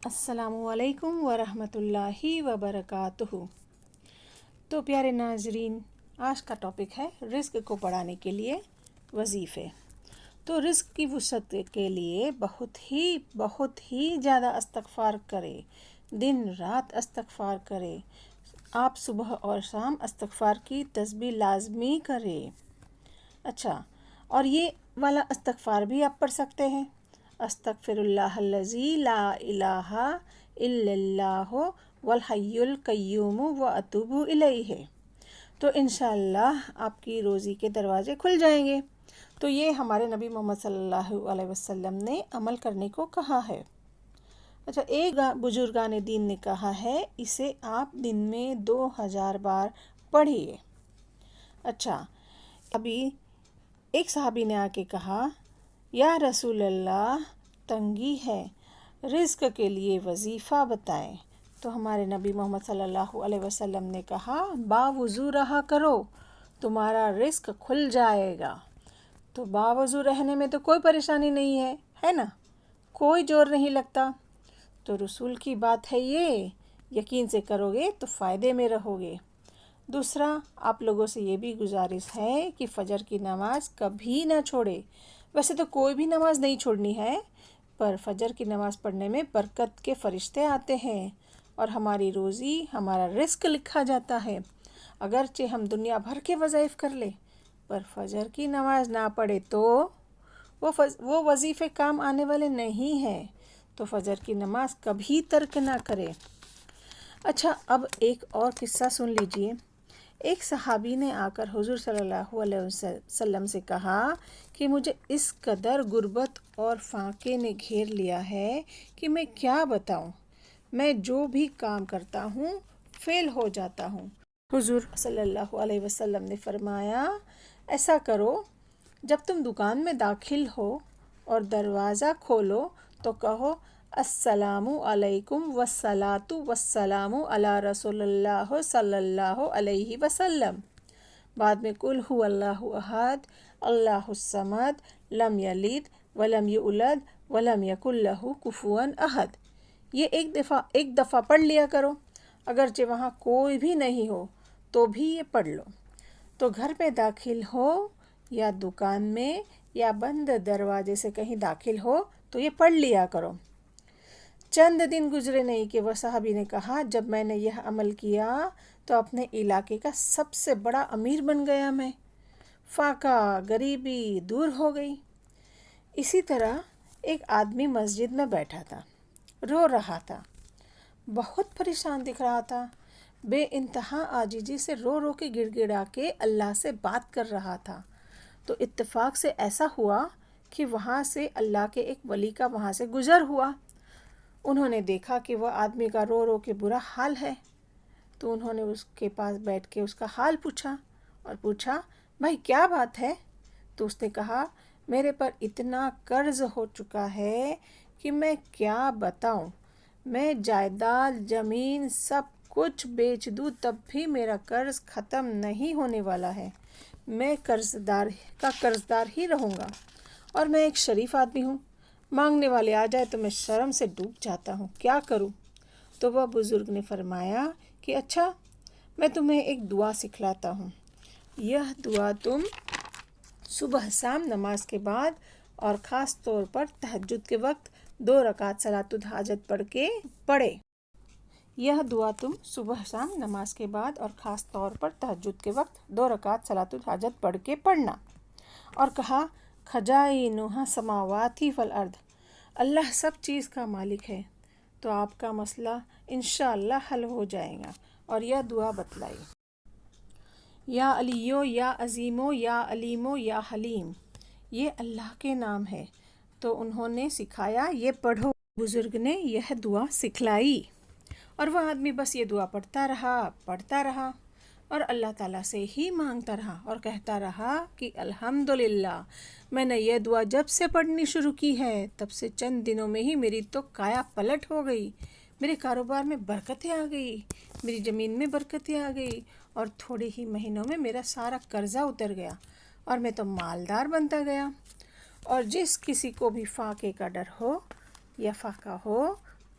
السلام علیکم ورحمۃ اللہ وبرکاتہ۔ تو پیارے ناظرین، آج کا ٹاپک ہے رزق کو بڑھانے کے لیے وظیفے۔ تو رزق کی وسعت کے لیے بہت ہی زیادہ استغفار کرے، دن رات استغفار کرے۔ آپ صبح اور شام استغفار کی تسبیح لازمی کرے۔ اچھا، اور یہ والا استغفار بھی آپ پڑھ سکتے ہیں، استغفر اللہ الذی لا الہ الا اللہ والحی القیوم واتوب الیہ۔ تو انشاءاللہ آپ کی روزی کے دروازے کھل جائیں گے۔ تو یہ ہمارے نبی محمد صلی اللہ علیہ وسلم نے عمل کرنے کو کہا ہے۔ اچھا، ایک بزرگان دین نے کہا ہے اسے آپ دن میں 2000 بار پڑھیے۔ اچھا، ابھی ایک صحابی نے آ کے کہا، یا رسول اللہ، تنگی ہے، رزق کے لیے وظیفہ بتائیں۔ تو ہمارے نبی محمد صلی اللہ علیہ وسلم نے کہا، باوضو رہا کرو، تمہارا رزق کھل جائے گا۔ تو باوضو رہنے میں تو کوئی پریشانی نہیں ہے نا، کوئی زور نہیں لگتا۔ تو رسول کی بات ہے، یہ یقین سے کرو گے تو فائدے میں رہو گے۔ دوسرا، آپ لوگوں سے یہ بھی گزارش ہے کہ فجر کی نماز کبھی نہ چھوڑے۔ ویسے تو کوئی بھی نماز نہیں چھوڑنی ہے، پر فجر کی نماز پڑھنے میں برکت کے فرشتے آتے ہیں اور ہماری روزی، ہمارا رزق لکھا جاتا ہے۔ اگرچہ ہم دنیا بھر کے وظائف کر لیں، پر فجر کی نماز نہ پڑھے تو وہ وظیفے کام آنے والے نہیں ہیں۔ تو فجر کی نماز کبھی ترک نہ کرے۔ اچھا، اب ایک اور قصہ سن لیجئے۔ ایک صحابی نے آ کر حضور صلی اللہ علیہ وسلم سے کہا کہ مجھے اس قدر غربت اور فاقے نے گھیر لیا ہے کہ میں کیا بتاؤں، میں جو بھی کام کرتا ہوں فیل ہو جاتا ہوں۔ حضور صلی اللہ علیہ وسلم نے فرمایا، ایسا کرو، جب تم دکان میں داخل ہو اور دروازہ کھولو تو کہو، السلام علیکم والصلاۃ والسلام علی رسول اللہ صلی اللہ علیہ وسلم۔ بعد میں قل هو اللہ احد اللہ الصمد لم یلد ولم یولد ولم یکن لہ کفوا احد۔ یہ ایک دفعہ پڑھ لیا کرو، اگرچہ وہاں کوئی بھی نہیں ہو تو بھی یہ پڑھ لو۔ تو گھر میں داخل ہو یا دکان میں یا بند دروازے سے کہیں داخل ہو تو یہ پڑھ لیا کرو۔ چند دن گزرے نہیں کہ وہ صحابی نے کہا، جب میں نے یہ عمل کیا تو اپنے علاقے کا سب سے بڑا امیر بن گیا، میں فاقہ، غریبی دور ہو گئی۔ اسی طرح ایک آدمی مسجد میں بیٹھا تھا، رو رہا تھا، بہت پریشان دکھ رہا تھا، بے انتہا عاجزی سے رو رو کے گڑ گڑا کے اللہ سے بات کر رہا تھا۔ تو اتفاق سے ایسا ہوا کہ وہاں سے اللہ کے ایک ولی کا وہاں سے گزر ہوا۔ انہوں نے دیکھا کہ وہ آدمی کا رو رو کے برا حال ہے، تو انہوں نے اس کے پاس بیٹھ کے اس کا حال پوچھا اور پوچھا، بھائی کیا بات ہے؟ تو اس نے کہا، میرے پر اتنا قرض ہو چکا ہے کہ میں کیا بتاؤں، میں جائیداد، زمین سب کچھ بیچ دوں تب بھی میرا قرض ختم نہیں ہونے والا ہے، میں قرضدار ہی رہوں گا، اور میں ایک شریف آدمی ہوں، مانگنے والے آ جائے تو میں شرم سے ڈوب جاتا ہوں، کیا کروں؟ تو وہ بزرگ نے فرمایا کہ اچھا، میں تمہیں ایک دعا سکھلاتا ہوں۔ یہ دعا تم صبح شام نماز کے بعد اور خاص طور پر تہجد کے وقت 2 رکعت صلاۃ الحاجت پڑھ کے پڑھے۔ یہ دعا تم صبح شام نماز کے بعد اور خاص طور پر تہجد کے وقت 2 رکعت صلاۃ الحاجت پڑھ کے پڑھنا۔ اور کہا، خزائنہ السماوات والارض، اللہ سب چیز کا مالک ہے، تو آپ کا مسئلہ انشاءاللہ حل ہو جائے گا۔ اور یہ دعا بتلائی، یا علیو یا عظیمو یا علیمو یا حلیم، یہ اللہ کے نام ہے، تو انہوں نے سکھایا، یہ پڑھو۔ بزرگ نے یہ دعا سکھلائی اور وہ آدمی بس یہ دعا پڑھتا رہا اور اللہ تعالیٰ سے ہی مانگتا رہا اور کہتا رہا کہ الحمدللہ، میں نے یہ دعا جب سے پڑھنی شروع کی ہے تب سے چند دنوں میں ہی میری تو کایا پلٹ ہو گئی، میرے کاروبار میں برکتیں آ گئی، میری زمین میں برکتیں آ گئی، اور تھوڑے ہی مہینوں میں میرا سارا قرضہ اتر گیا اور میں تو مالدار بنتا گیا۔ اور جس کسی کو بھی فاقے کا ڈر ہو یا فاقہ ہو